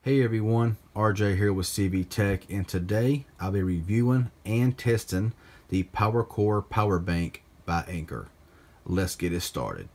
Hey everyone, RJ here with CV Tech, and today I'll be reviewing and testing the PowerCore Power Bank by Anker. Let's get it started.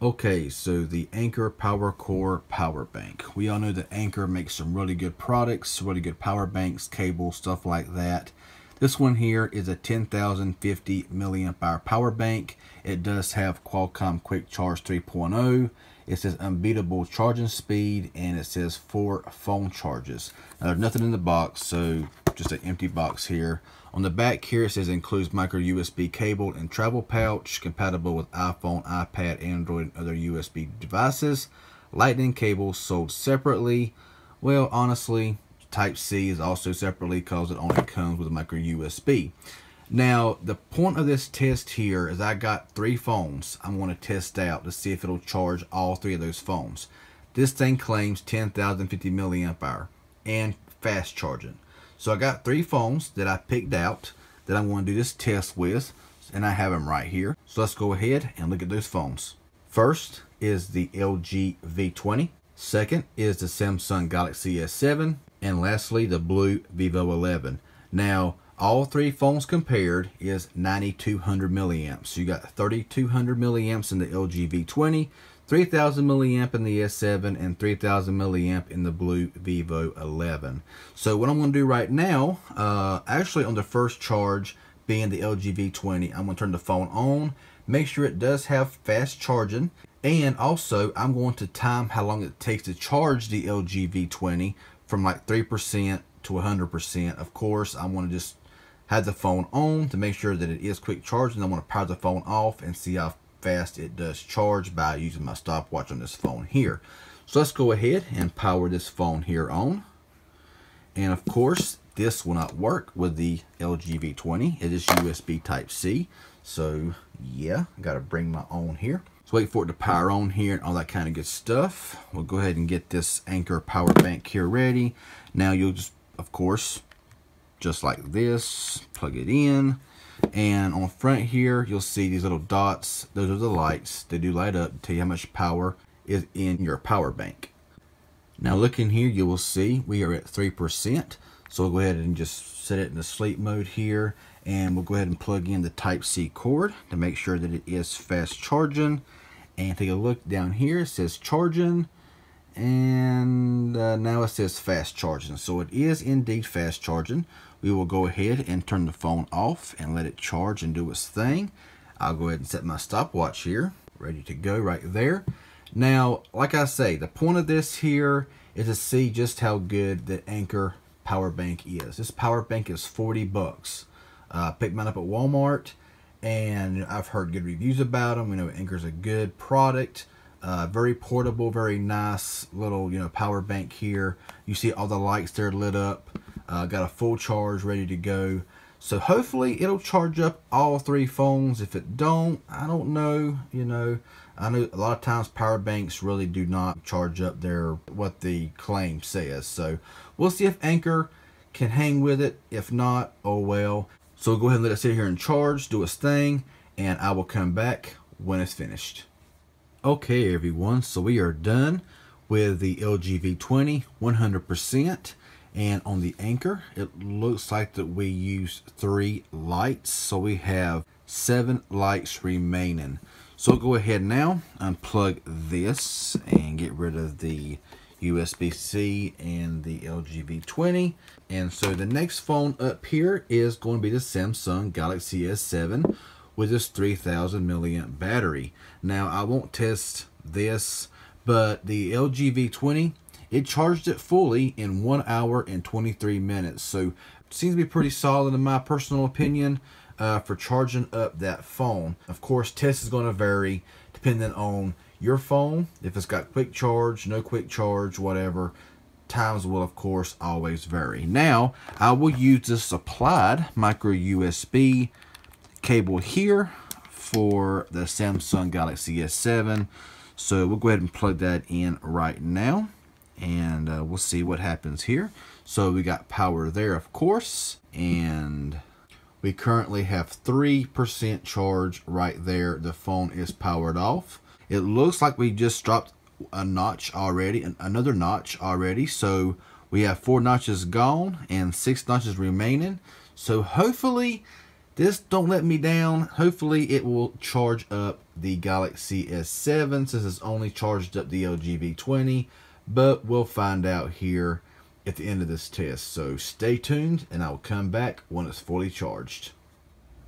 Okay, so the Anker PowerCore Power Bank. We all know that Anker makes some really good products, really good power banks, cables, stuff like that. This one here is a 10,050 milliamp hour power bank. It does have Qualcomm Quick Charge 3.0. It says Unbeatable charging speed, and it says 4 phone charges. Now, there's nothing in the box, so just an empty box here. On the back here, it says includes micro USB cable and travel pouch, compatible with iPhone, iPad, Android, and other USB devices. Lightning cable sold separately. Well, honestly, Type-C is also separately because it only comes with a micro USB. Now, the point of this test here is I got 3 phones I'm going to test out to see if it'll charge all 3 of those phones. This thing claims 10,050 milliamp hour and fast charging. So I got 3 phones that I picked out that I'm going to do this test with, and I have them right here. So let's go ahead and look at those phones. First is the LG V20. Second is the Samsung Galaxy S7. And lastly, the blue Vivo 11. Now, all 3 phones compared is 9,200 milliamps. So you got 3,200 milliamps in the LG V20, 3,000 milliamp in the S7, and 3,000 milliamp in the blue Vivo 11. So what I'm going to do right now, actually on the first charge, being the LG V20, I'm going to turn the phone on, make sure it does have fast charging, and also I'm going to time how long it takes to charge the LG V20 from like 3% to 100%. Of course, I want to just have the phone on to make sure that it is quick charging. I want to power the phone off and see how fast it does charge by using my stopwatch on this phone here. So let's go ahead and power this phone here on. And of course, this will not work with the LG V20. It is USB Type-C. So yeah, I got to bring my own here. So wait for it to power on here and all that kind of good stuff. We'll go ahead and get this Anker power bank here ready. Now you'll just, of course, just like this, plug it in. And on the front here, you'll see these little dots. Those are the lights. They do light up to tell you how much power is in your power bank. Now look in here, you will see we are at 3%. So we'll go ahead and just set it in the sleep mode here. And we'll go ahead and plug in the Type-C cord to make sure that it is fast charging. And take a look down here, it says charging. And now it says fast charging. So it is indeed fast charging. We will go ahead and turn the phone off and let it charge and do its thing. I'll go ahead and set my stopwatch here, ready to go right there. Now, like I say, the point of this here is to see just how good the Anker power bank is. This power bank is 40 bucks. Picked mine up at Walmart, and I've heard good reviews about them. We know Anker's a good product, very portable, very nice little power bank here. You see all the lights there lit up. Got a full charge ready to go. So hopefully it'll charge up all 3 phones. If it don't, I don't know. I know a lot of times power banks really do not charge up what the claim says. So we'll see if Anker can hang with it. If not, oh well. So we'll go ahead and let it sit here and charge, do its thing, and I will come back when it's finished. Okay everyone, so we are done with the LG V20 100%. And on the Anker, it looks like that we used 3 lights. So we have 7 lights remaining. So we'll go ahead now, unplug this and get rid of the USB-C and the LG V20. And so the next phone up here is going to be the Samsung Galaxy S7 with this 3,000 milliamp battery. Now I won't test this, but the LG V20, it charged it fully in 1 hour and 23 minutes. So it seems to be pretty solid in my personal opinion for charging up that phone. Of course, test is going to vary depending on your phone. If it's got quick charge, no quick charge, whatever, times will of course always vary. Now I will use this supplied micro USB cable here for the Samsung Galaxy S7. So we'll go ahead and plug that in right now, and we'll see what happens here. So we got power there, of course, and We currently have 3% charge right there. The phone is powered off. It looks like we just dropped a notch already, another notch already. So we have 4 notches gone and 6 notches remaining. So hopefully this don't let me down. Hopefully it will charge up the Galaxy S7 since it's only charged up the LG V20. But we'll find out here at the end of this test. So stay tuned and I'll come back when it's fully charged.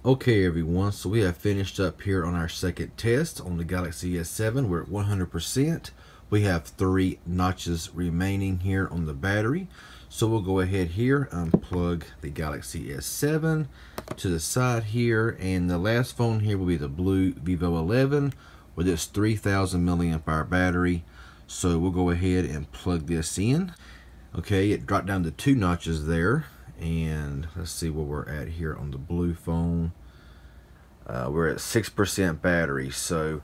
Okay everyone, so we have finished up here on our second test on the Galaxy S7. We're at 100%. We have 3 notches remaining here on the battery. So we'll go ahead here, unplug the Galaxy S7 to the side here, and the last phone here will be the blue Vivo 11 with its 3000 milliamp hour battery. So we'll go ahead and plug this in. Okay, it dropped down to 2 notches there, and let's see where we're at here on the blue phone. We're at 6% battery. So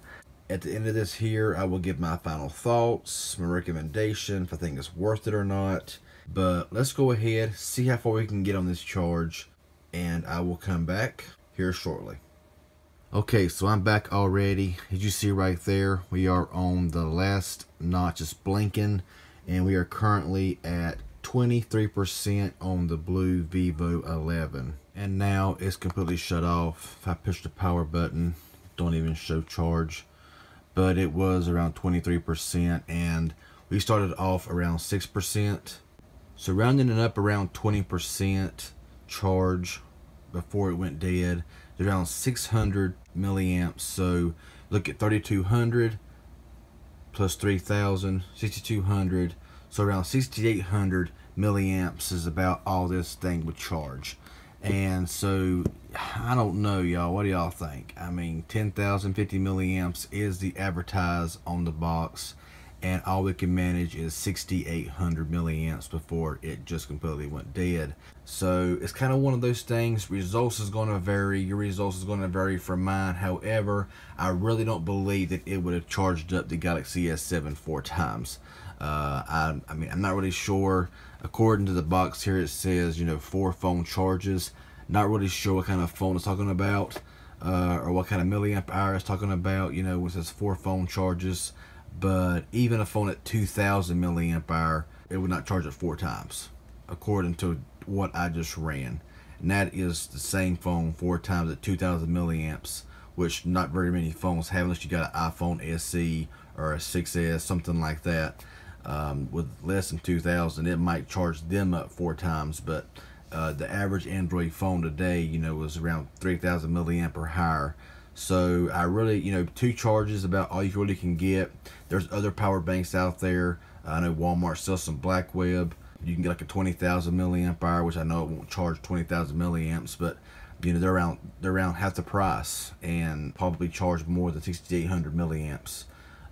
at the end of this here, I will give my final thoughts, my recommendation, if I think it's worth it or not. But let's go ahead, see how far we can get on this charge, and I will come back here shortly. Okay, so I'm back already. As you see right there, we are on the last notch, it's blinking, and we are currently at 23% on the blue Vivo 11. And now it's completely shut off. If I push the power button, don't even show charge. But it was around 23%, and we started off around 6%. So rounding it up around 20% charge before it went dead, around 600 milliamps. So look at 3200 plus 3000, 6200. So around 6800 milliamps is about all this thing would charge. And so I don't know, y'all, what do y'all think? I mean, 10,050 milliamps is the advertised on the box, and all we can manage is 6800 milliamps before it just completely went dead. So it's kind of one of those things. Results is going to vary. Your results is going to vary from mine. However, I really don't believe that it would have charged up the Galaxy S7 4 times. I mean, I'm not really sure. According to the box here, it says, you know, 4 phone charges. Not really sure what kind of phone it's talking about, or what kind of milliamp hour it's talking about. You know, when it says 4 phone charges. But even a phone at 2000 milliamp hour, it would not charge it 4 times, according to what I just ran. And that is the same phone 4 times at 2000 milliamps, which not very many phones have unless you got an iPhone SE or a 6S, something like that. With less than 2000, it might charge them up 4 times, but the average Android phone today, you know, was around 3000 milliamp or higher. So I really, you know, 2 charges about all you really can get. There's other power banks out there. I know Walmart sells some Blackweb. You can get like a 20,000 milliamp hour, which I know it won't charge 20,000 milliamps, but you know, they're around half the price and probably charge more than 6,800 milliamps.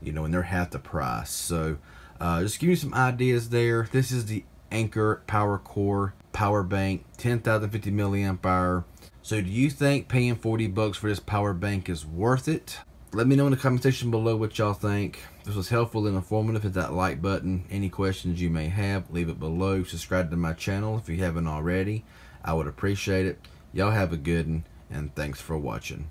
You know, and they're half the price. So just give you some ideas there. This is the Anker PowerCore power bank, 10,050 milliamp hour. So do you think paying 40 bucks for this power bank is worth it? Let me know in the comment section below what y'all think. If this was helpful and informative, hit that like button. Any questions you may have, leave it below. Subscribe to my channel if you haven't already. I would appreciate it. Y'all have a good one, and thanks for watching.